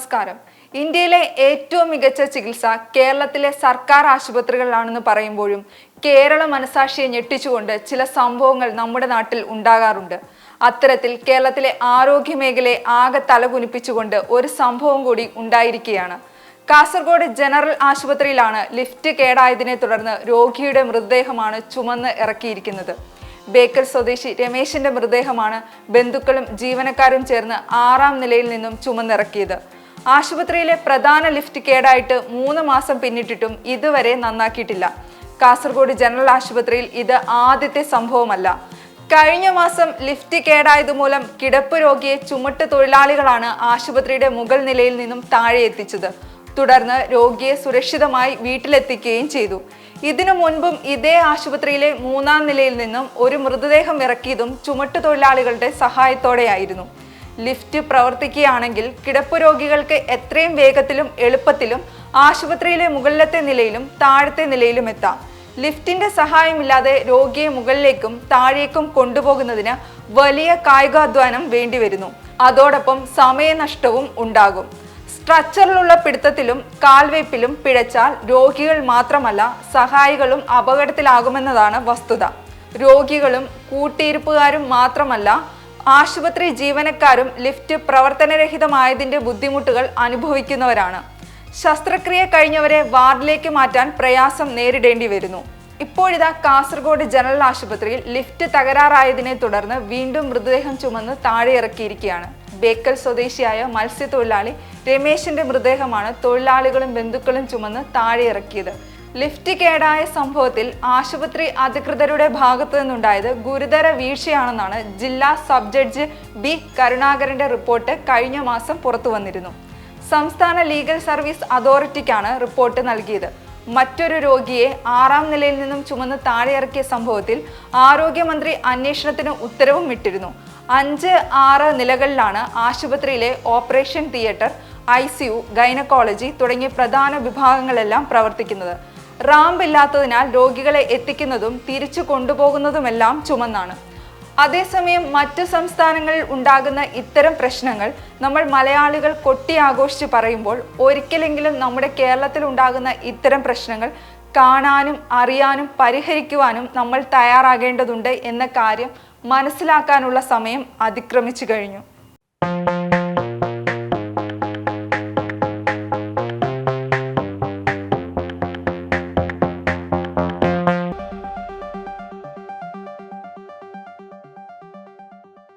നമസ്കാരം. ഇന്ത്യയിലെ ഏറ്റവും മികച്ച ചികിത്സ കേരളത്തിലെ സർക്കാർ ആശുപത്രികളിലാണെന്ന് പറയുമ്പോഴും കേരള മനസാക്ഷിയെ ഞെട്ടിച്ചുകൊണ്ട് ചില സംഭവങ്ങൾ നമ്മുടെ നാട്ടിൽ ഉണ്ടാകാറുണ്ട്. അത്തരത്തിൽ കേരളത്തിലെ ആരോഗ്യ മേഖലയെ ആകെ തലകുനിപ്പിച്ചുകൊണ്ട് ഒരു സംഭവം കൂടി ഉണ്ടായിരിക്കുകയാണ്. കാസർഗോഡ് ജനറൽ ആശുപത്രിയിലാണ് ലിഫ്റ്റ് കേടായതിനെ തുടർന്ന് രോഗിയുടെ മൃതദേഹമാണ് ചുമന്ന് ഇറക്കിയിരിക്കുന്നത്. ബേക്കൽ സ്വദേശി രമേശിന്റെ മൃതദേഹമാണ് ബന്ധുക്കളും ജീവനക്കാരും ചേർന്ന് 6ാം നിലയിൽ നിന്നും ചുമന്നിറക്കിയത്. ആശുപത്രിയിലെ പ്രധാന ലിഫ്റ്റ് കേടായിട്ട് 3 മാസം പിന്നിട്ടിട്ടും ഇതുവരെ നന്നാക്കിയിട്ടില്ല. കാസർഗോഡ് ജനറൽ ആശുപത്രിയിൽ ഇത് ആദ്യത്തെ സംഭവമല്ല. കഴിഞ്ഞ മാസം ലിഫ്റ്റ് കേടായതുമൂലം കിടപ്പ് രോഗിയെ ചുമട്ട് തൊഴിലാളികളാണ് ആശുപത്രിയുടെ മുകൾ നിലയിൽ നിന്നും താഴെ എത്തിച്ചത്. തുടർന്ന് രോഗിയെ സുരക്ഷിതമായി വീട്ടിലെത്തിക്കുകയും ചെയ്തു. ഇതിനു മുൻപും ഇതേ ആശുപത്രിയിലെ 3ാം നിലയിൽ നിന്നും ഒരു മൃതദേഹം ഇറക്കിയതും ചുമട്ട് തൊഴിലാളികളുടെ സഹായത്തോടെയായിരുന്നു. ലിഫ്റ്റ് പ്രവർത്തിക്കുകയാണെങ്കിൽ കിടപ്പ് രോഗികൾക്ക് എത്രയും വേഗത്തിലും എളുപ്പത്തിലും ആശുപത്രിയിലെ മുകളിലത്തെ നിലയിലും താഴത്തെ നിലയിലും എത്താം. ലിഫ്റ്റിന്റെ സഹായമില്ലാതെ രോഗിയെ മുകളിലേക്കും താഴേക്കും കൊണ്ടുപോകുന്നതിന് വലിയ കായികാധ്വാനം വേണ്ടിവരുന്നു. അതോടൊപ്പം സമയനഷ്ടവും ഉണ്ടാകും. സ്ട്രക്ചറിലുള്ള പിടുത്തത്തിലും കാൽവയ്പിലും പിഴച്ചാൽ രോഗികൾ മാത്രമല്ല സഹായികളും അപകടത്തിലാകുമെന്നതാണ് വസ്തുത. രോഗികളും കൂട്ടിയിരിപ്പുകാരും മാത്രമല്ല ആശുപത്രി ജീവനക്കാരും ലിഫ്റ്റ് പ്രവർത്തനരഹിതമായതിന്റെ ബുദ്ധിമുട്ടുകൾ അനുഭവിക്കുന്നവരാണ്. ശസ്ത്രക്രിയ കഴിഞ്ഞവരെ വാർഡിലേക്ക് മാറ്റാൻ പ്രയാസം നേരിടേണ്ടി വരുന്നു. ഇപ്പോഴിതാ കാസർഗോഡ് ജനറൽ ആശുപത്രിയിൽ ലിഫ്റ്റ് തകരാറായതിനെ തുടർന്ന് വീണ്ടും മൃതദേഹം ചുമന്ന് താഴെ ഇറക്കിയിരിക്കുകയാണ്. ബേക്കൽ സ്വദേശിയായ മത്സ്യത്തൊഴിലാളി രമേശിന്റെ മൃതദേഹമാണ് തൊഴിലാളികളും ബന്ധുക്കളും ചുമന്ന് താഴെ ഇറക്കിയത്. ലിഫ്റ്റ് കേടായ സംഭവത്തിൽ ആശുപത്രി അധികൃതരുടെ ഭാഗത്തു നിന്നുണ്ടായത് ഗുരുതര വീഴ്ചയാണെന്നാണ് ജില്ലാ സബ് ജഡ്ജ് ബി കരുണാകരന്റെ റിപ്പോർട്ട് കഴിഞ്ഞ മാസം പുറത്തു വന്നിരുന്നു. സംസ്ഥാന ലീഗൽ സർവീസ് അതോറിറ്റിക്കാണ് റിപ്പോർട്ട് നൽകിയത്. മറ്റൊരു രോഗിയെ 6ാം നിലയിൽ നിന്നും ചുമന്ന് താഴെ ഇറക്കിയ സംഭവത്തിൽ ആരോഗ്യമന്ത്രി അന്വേഷണത്തിന് ഉത്തരവും ഇട്ടിരുന്നു. 5, 6 നിലകളിലാണ് ആശുപത്രിയിലെ ഓപ്പറേഷൻ തിയേറ്റർ, ICU, ഗൈനക്കോളജി തുടങ്ങിയ പ്രധാന വിഭാഗങ്ങളെല്ലാം പ്രവർത്തിക്കുന്നത്. റാമ്പ് ഇല്ലാത്തതിനാൽ രോഗികളെ എത്തിക്കുന്നതും തിരിച്ചു കൊണ്ടുപോകുന്നതുമെല്ലാം ചുമന്നാണ്. അതേസമയം മറ്റു സംസ്ഥാനങ്ങളിൽ ഉണ്ടാകുന്ന ഇത്തരം പ്രശ്നങ്ങൾ നമ്മൾ മലയാളികൾ കൊട്ടിയാഘോഷിച്ച് പറയുമ്പോൾ ഒരിക്കലെങ്കിലും നമ്മുടെ കേരളത്തിൽ ഉണ്ടാകുന്ന ഇത്തരം പ്രശ്നങ്ങൾ കാണാനും അറിയാനും പരിഹരിക്കുവാനും നമ്മൾ തയ്യാറാകേണ്ടതുണ്ട് എന്ന കാര്യം മനസ്സിലാക്കാനുള്ള സമയം അതിക്രമിച്ചു കഴിഞ്ഞു.